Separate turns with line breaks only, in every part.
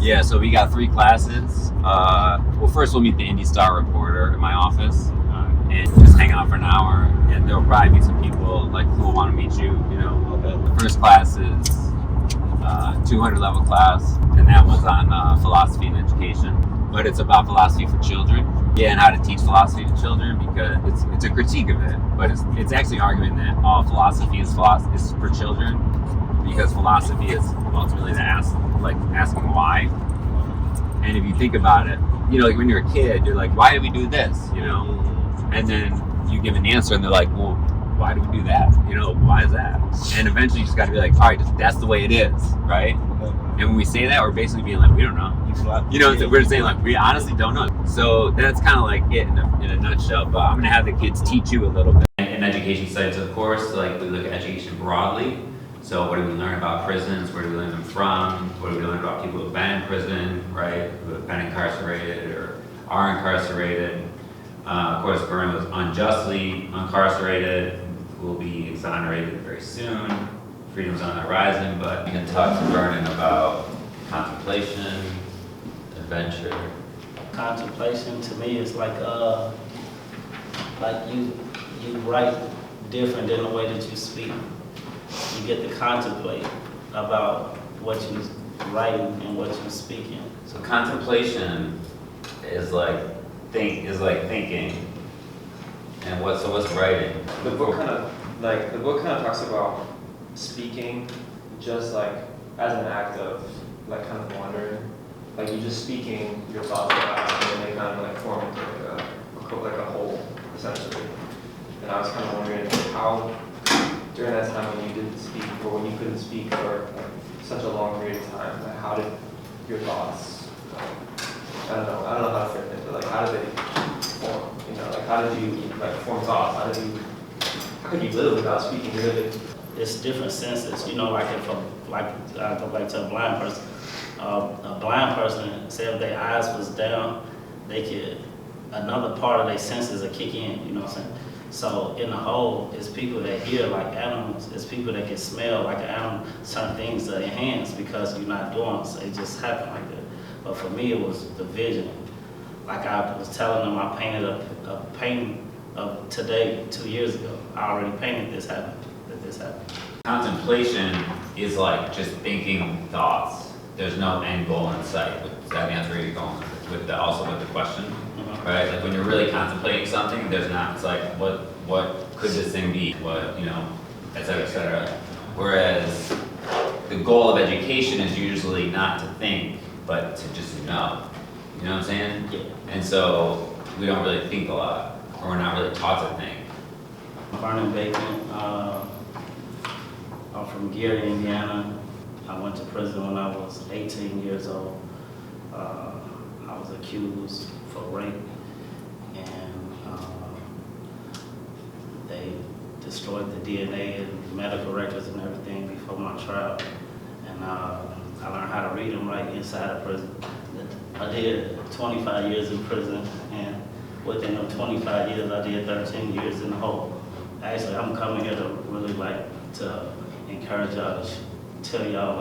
Yeah, so we got 3 classes. Well, first we'll meet the IndyStar reporter in my office and just hang out for an hour. And there'll probably be some people like who will want to meet you, you know. Okay. The first class is 200 level class, and that was on philosophy and education. But it's about philosophy for children. Yeah, and how to teach philosophy to children, because it's a critique of it. But it's actually arguing that all philosophy is for children, because philosophy is ultimately asking why. And if you think about it, you know, like when you're a kid, you're like, why do we do this? You know? And then you give an answer and they're like, well, why do we do that? You know, why is that? And eventually you just got to be like, all right, that's the way it is, right? And when we say that, we're basically being like, we don't know. You know, we're just saying like, we honestly don't know. So that's kind of like it in a nutshell. But I'm going to have the kids teach you a little bit. In education studies, of course, like we look at education broadly. So what do we learn about prisons? Where do we learn them from? What do we learn about people who have been in prison, right? Who have been incarcerated or are incarcerated. Of course, Vernon was unjustly incarcerated, will be exonerated very soon. Freedom's on the horizon, but you can talk to Vernon about contemplation, adventure.
Contemplation to me is like you write different than the way that you speak. You get to contemplate about what you're writing and what you're speaking.
So contemplation is like thinking. And what's writing?
The book kind of talks about speaking just like as an act of like kind of wandering. Like you're just speaking your thoughts out and then they kind of like form into like a whole essentially. And I was kind of wondering how during that time when you didn't speak or when you couldn't speak for like such a long period of time, like how did your thoughts, I don't know how to frame it, but like how did they form? You know, like how did you like form thoughts? How could you live without speaking really?
It's different senses, you know, like if I go back to a blind person. A blind person, say if their eyes was down, another part of their senses will kick in, you know what I'm saying? So in the whole, it's people that hear like animals, it's people that can smell like an animal, certain things are enhanced because you're not doing it, so it just happened like that. But for me, it was the vision. Like I was telling them, I painted a painting of today 2 years ago. I already painted this happened.
Contemplation is like just thinking thoughts. There's no end goal in sight. I think that's where you're going with the question, right? Like when you're really contemplating something, there's not. It's like what could this thing be? What, you know, et cetera, et cetera. Whereas the goal of education is usually not to think, but to just know. You know what I'm saying?
Yeah.
And so we don't really think a lot, or we're not really taught to think.
Vernon Bateman. I'm from Gary, Indiana. I went to prison when I was 18 years old. I was accused for rape, and they destroyed the DNA and medical records and everything before my trial. And I learned how to read and write inside of prison. I did 25 years in prison, and within those 25 years, I did 13 years in the hole. Actually, I'm coming here to really to encourage y'all, to tell y'all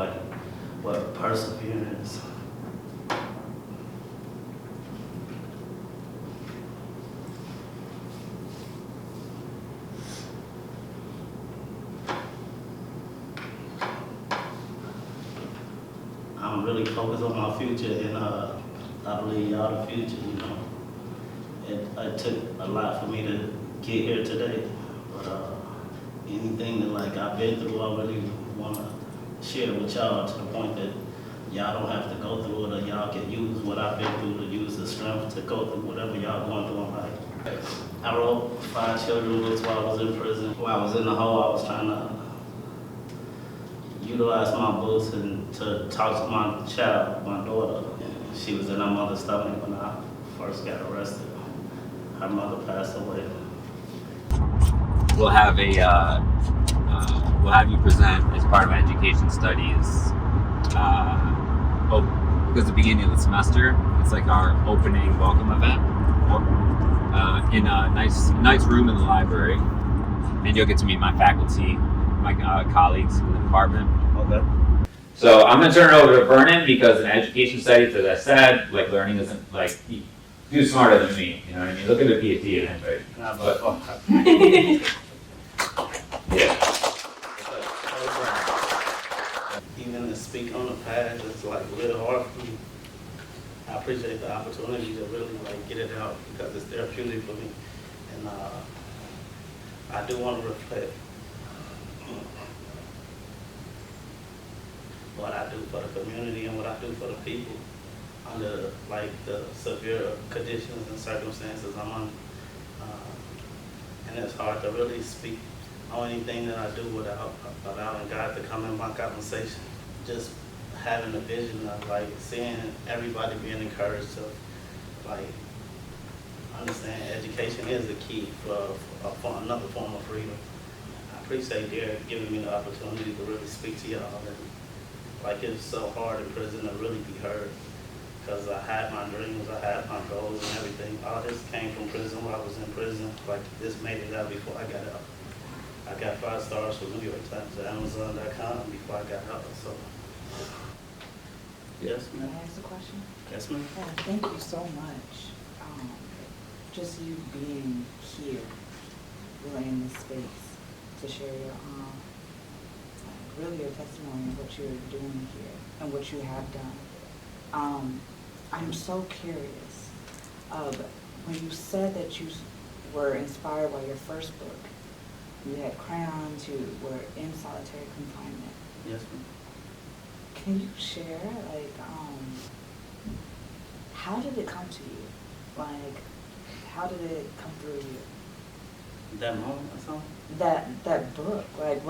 what perseverance. I'm really focused on my future, and I believe y'all the future, you know. It took a lot for me to get here today, but anything that I've been through, I really want to share with y'all to the point that y'all don't have to go through it, or y'all can use what I've been through to use the strength to go through whatever y'all going through in life. I wrote 5 children books while I was in prison. While I was in the hole, I was trying to utilize my books and to talk to my child, my daughter. She was in her mother's stomach when I first got arrested. Her mother passed away.
We'll have you present as part of my education studies. Because the beginning of the semester, it's like our opening welcome event in a nice room in the library, and you'll get to meet my faculty, my colleagues in the department.
Okay.
So I'm gonna turn it over to Vernon because in education studies, as I said, like learning isn't like do smarter than me. You know what I mean? Look at the PhD and anyway. Yeah.
Even to speak on the past, it's like really hard for me. I appreciate the opportunity to really like get it out because it's therapeutic for me. And I do want to reflect what I do for the community and what I do for the people under like the severe conditions and circumstances I'm under. And it's hard to really speak on anything that I do without allowing God to come in my conversation. Just having a vision of like seeing everybody being encouraged to like understand education is the key for another form of freedom. I appreciate Derek giving me the opportunity to really speak to y'all. And like it's so hard in prison to really be heard because I had my dreams, I had my goals and everything. All this came from prison while I was in prison. Like this made it out before I got out. I got 5 stars from New York Times to Amazon.com before I got out. So, yes,
May
ma'am.
I ask a question?
Yes, ma'am.
Yeah, thank you so much. Just you being here, really in this space, to share your really your testimony of what you're doing here and what you have done. I'm so curious of when you said that you were inspired by your first book. You had crayons, you were in solitary confinement.
Yes, ma'am.
Can you share, like, how did it come to you? Like, how did it come through you?
That moment or something?
That book, like,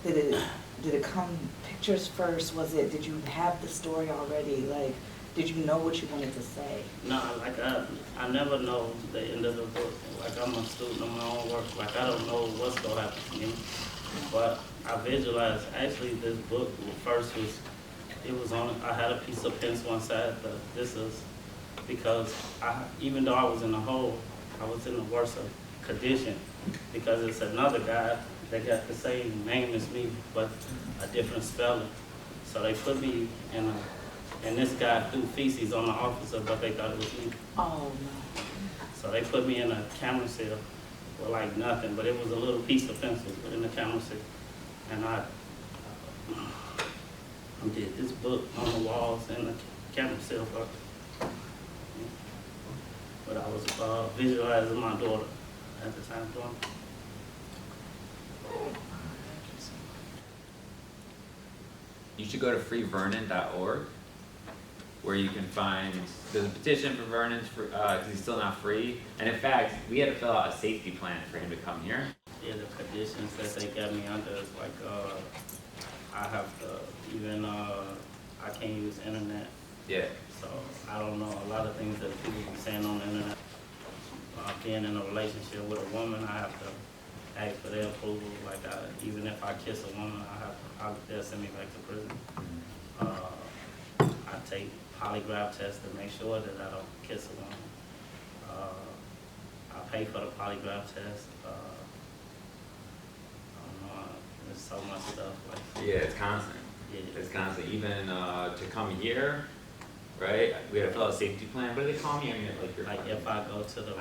did it come pictures first? Did you have the story already? Like, did you know what you wanted to say?
No, like I never know the end of the book. Like I'm a student of my own work. Like I don't know what's gonna happen to me. But I visualized actually this book first I had a piece of pencil inside this is because even though I was in the hole, I was in the worst of condition because it's another guy that got the same name as me but a different spelling. So they put me in and this guy threw feces on the officer, but they thought it was me.
Oh, no.
So they put me in a camera cell with like nothing, but it was a little piece of pencil in the camera cell. And I did this book on the walls in the camera cell first. But I was visualizing my daughter at the time doing it.
You should go to freevernon.org where you can find, there's a petition for Vernon because he's still not free. And in fact, we had to fill out a safety plan for him to come here.
Yeah, the conditions that they got me under is like, I have to even, I can't use internet.
Yeah.
So I don't know a lot of things that people be saying on the internet. Being in a relationship with a woman, I have to ask for their approval. Like even if I kiss a woman, they'll send me back to prison. I take polygraph tests to make sure that I don't kiss a woman. I pay for the polygraph test. I don't know, there's so much stuff. Like,
Yeah, it's constant.
yeah.
It's constant. Even to come here, right? We had to fill out a safety plan. What do they call me? I mean, like you're
Like if I go to the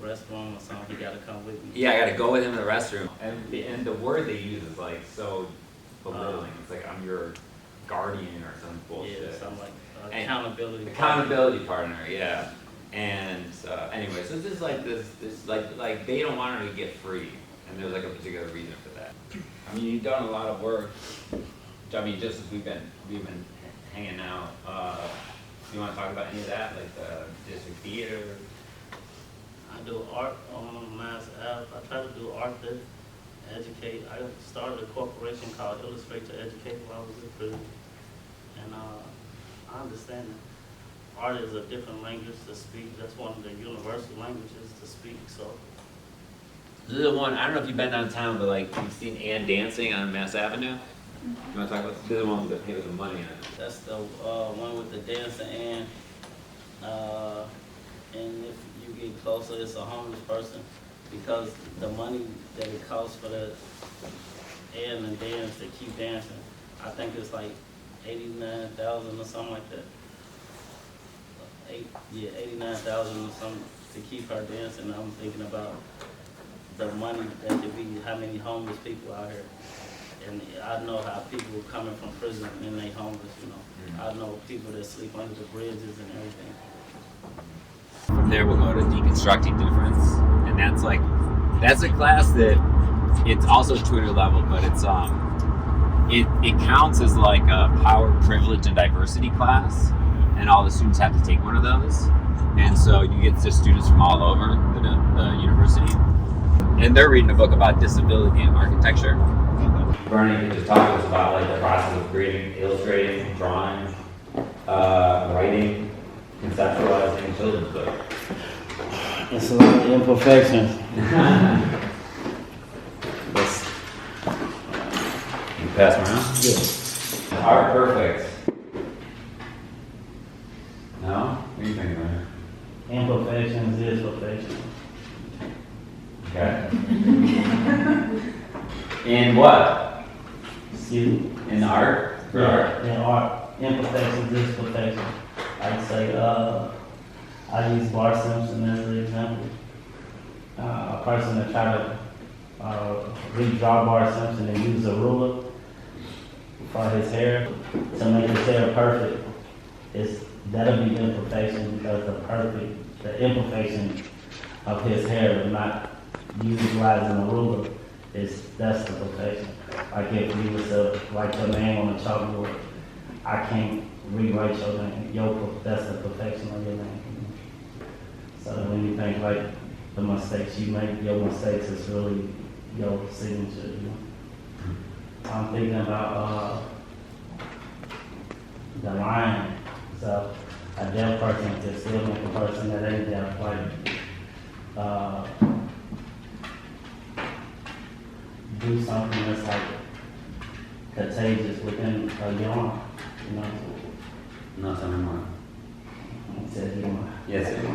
restroom or something, you gotta come with me.
Yeah, I gotta go with him in the restroom. And the word they use is like so belittling. It's like I'm your guardian or some bullshit.
Yeah, something like accountability.
Accountability partner, yeah. And anyway, so this is like this like they don't want her to get free, and there's like a particular reason for that. I mean, you've done a lot of work. I mean, just as we've been hanging out. You want to talk about any of that, like the district theater?
I do art on Mass Ave. I try to do art to educate. I started a corporation called Illustrator Educate while I was in prison. And I understand that art is a different language to speak. That's one of the universal languages to speak. So
This is the one, I don't know if you've been downtown, but like you've seen Ann dancing on Mass Avenue? You want to talk about this? This is the one with the money in it.
that's the one with the dancer and if you get closer, it's a homeless person because the money that it costs for the and dance to keep dancing, I think it's like $89,000 or something like that. 89,000 or something to keep her dancing. I'm thinking about the money that could be, how many homeless people out here. And I know how people coming from prison and they homeless, you know. I know people that sleep under the bridges and everything.
From there, we'll go to deconstructing difference, and that's a class that it's also tutor level, but it's it counts as like a power, privilege, and diversity class, and all the students have to take one of those, and so you get just students from all over the university, and they're reading a book about disability in architecture. Vernon could just talk to us about like the process of creating, illustrating, drawing, writing, conceptualizing children's books.
It's a lot of imperfections.
You pass them around?
Yeah.
Art perfect. No? What are you thinking about?
Imperfections is perfection.
Okay. In what?
Excuse me?
In art? For art?
In art. Imperfections is perfection. I'd say, I use Bart Simpson as an example. A person that tried to redraw Bart Simpson and use a ruler for his hair to make his hair perfect. That'll be imperfection, because the imperfection of his hair of not utilizing a ruler that's the perfection. Like if you was to write your name on a chalkboard, I can't rewrite your name. That's the perfection of your name. So when you think like the mistakes you make, your mistakes is really your signature, you know. I'm thinking about the line. So a deaf person can still make a person that ain't deaf do something that's like contagious within a yarn, you know.
No, tell me more.
It says yarn.
Yes, it was.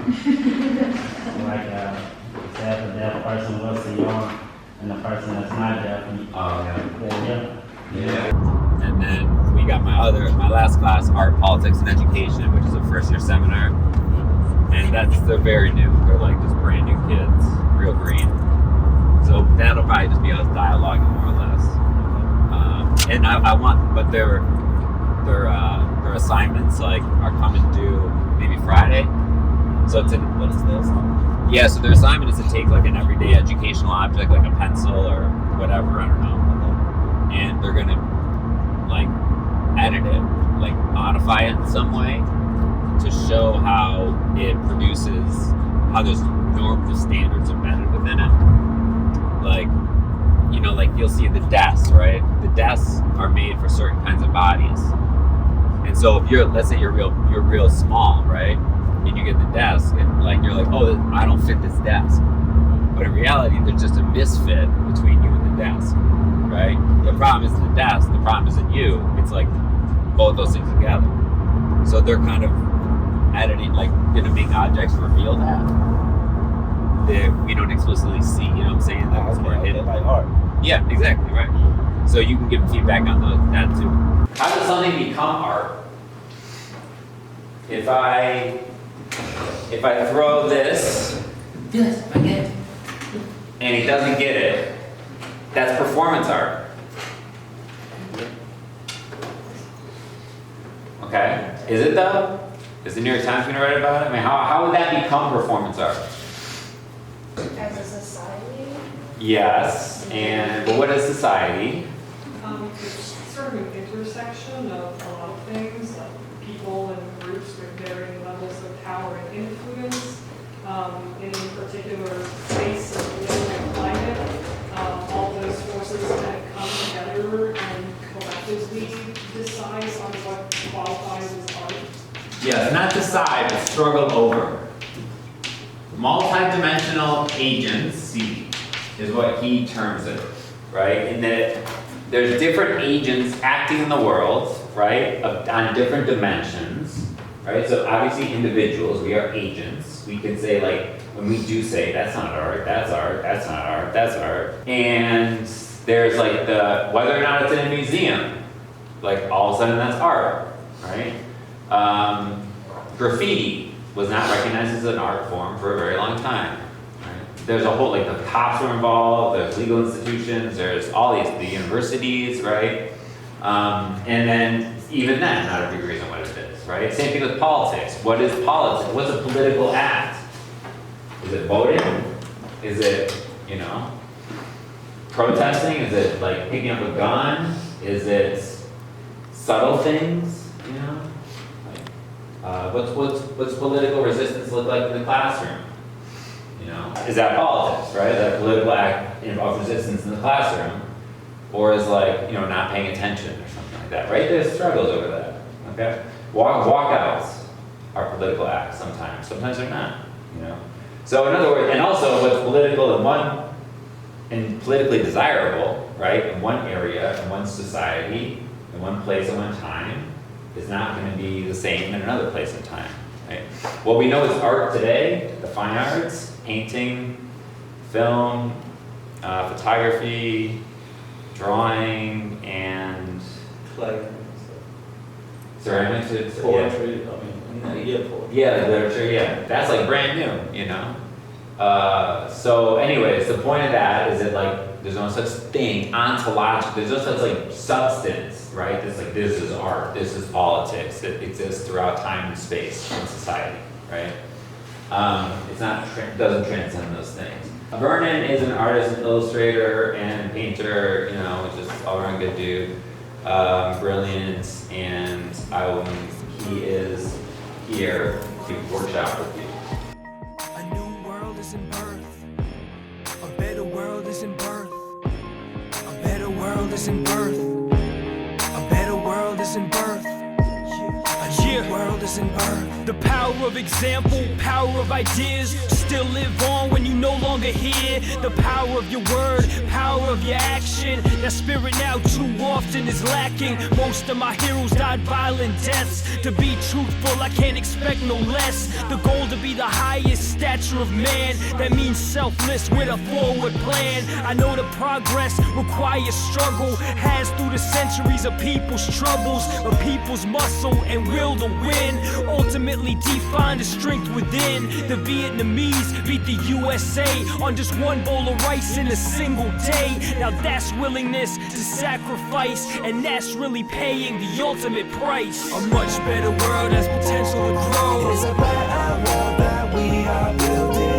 Like say if a deaf person was the yarn and the person that's not deaf,
Yeah. And then we got my last class, Art, Politics, and Education, which is a first-year seminar. And they're very new. They're like just brand new kids, real green. So that'll probably just be us dialoguing more or less. And but their assignments like are coming due maybe Friday. So it's what is this? Yeah, so their assignment is to take like an everyday educational object, like a pencil or whatever, I don't know. And they're gonna like edit it, like modify it in some way to show how it produces, how there's normative standards embedded within it. Like, you know, like you'll see the desks, right? The desks are made for certain kinds of bodies. And so if let's say you're real small, right? And you get the desk and like, you're like, oh, I don't fit this desk. But in reality, there's just a misfit between you and the desk, right? The problem isn't the desk, the problem isn't you. It's like both those things together. So they're kind of editing, like gonna make objects reveal that we don't explicitly see, you know what I'm saying? That it's more hidden.
Like art.
Yeah, exactly, right. So you can give feedback on that too. How does something become art? If I throw this, yes, I get it, and he doesn't get it, that's performance art. Okay, is it though? Is the New York Times gonna write about it? I mean, how would that become performance art?
As a society?
Yes, but what is society?
It's sort of an intersection of a lot of things, like people and groups with varying levels of power and influence, in particular space and political climate, all those forces that come together and collectively decide on what qualifies as art.
Yes, not decide, but struggle over. Multidimensional agency is what he terms it, right? In that there's different agents acting in the world, right, on different dimensions, right? So obviously individuals, we are agents. We can say like, when we do say, that's not art, that's art, that's not art, that's art. And there's like whether or not it's in a museum, like all of a sudden that's art, right? Graffiti was not recognized as an art form for a very long time. Right? There's a whole, like the cops were involved, there's legal institutions, there's all the universities, right? And then even then, not everybody agrees on what it is, right? Same thing with politics. What is politics? What's a political act? Is it voting? Is it, protesting? Is it like picking up a gun? Is it subtle things? What's political resistance look like in the classroom? Is that politics, right? Is that a political act of resistance in the classroom? Or is like, not paying attention or something like that, right? There's struggles over that, okay? Walkouts are political acts sometimes they're not, So in other words, and also what's political and politically desirable, right, in one area, in one society, in one place, in one time, is not going to be the same in another place and time, right? What we know is art today, the fine arts, painting, film, photography, drawing, and ceramics.
Poetry,
Yeah, literature, yeah. That's like brand new, So anyways, the point of that is that like there's no such thing, ontological, there's no such like substance, right? This is art, this is politics that exists throughout time and space in society, right? Doesn't transcend those things. Vernon is an artist, an illustrator, and painter, just all around good dude, brilliant, and he is here to workshop with you.
A new world is in birth. A better world is in birth. A better world is in birth. A better world is in birth. A new world is in birth.
The power of example, power of ideas, still live on when you no longer hear. The power of your word, power of your action. That spirit now too often is lacking. Most of my heroes died violent deaths. To be truthful, I can't expect no less. The goal to be the highest stature of man. That means selfless with a forward plan. I know the progress requires struggle. Has through the centuries of people's troubles, a people's muscle and will to win. Ultimately define the strength within. The Vietnamese beat the USA on just one bowl of rice in a single day. Now that's willingness to sacrifice, and that's really paying the ultimate price.
A much better world has potential to grow.
It's a better world that we are building.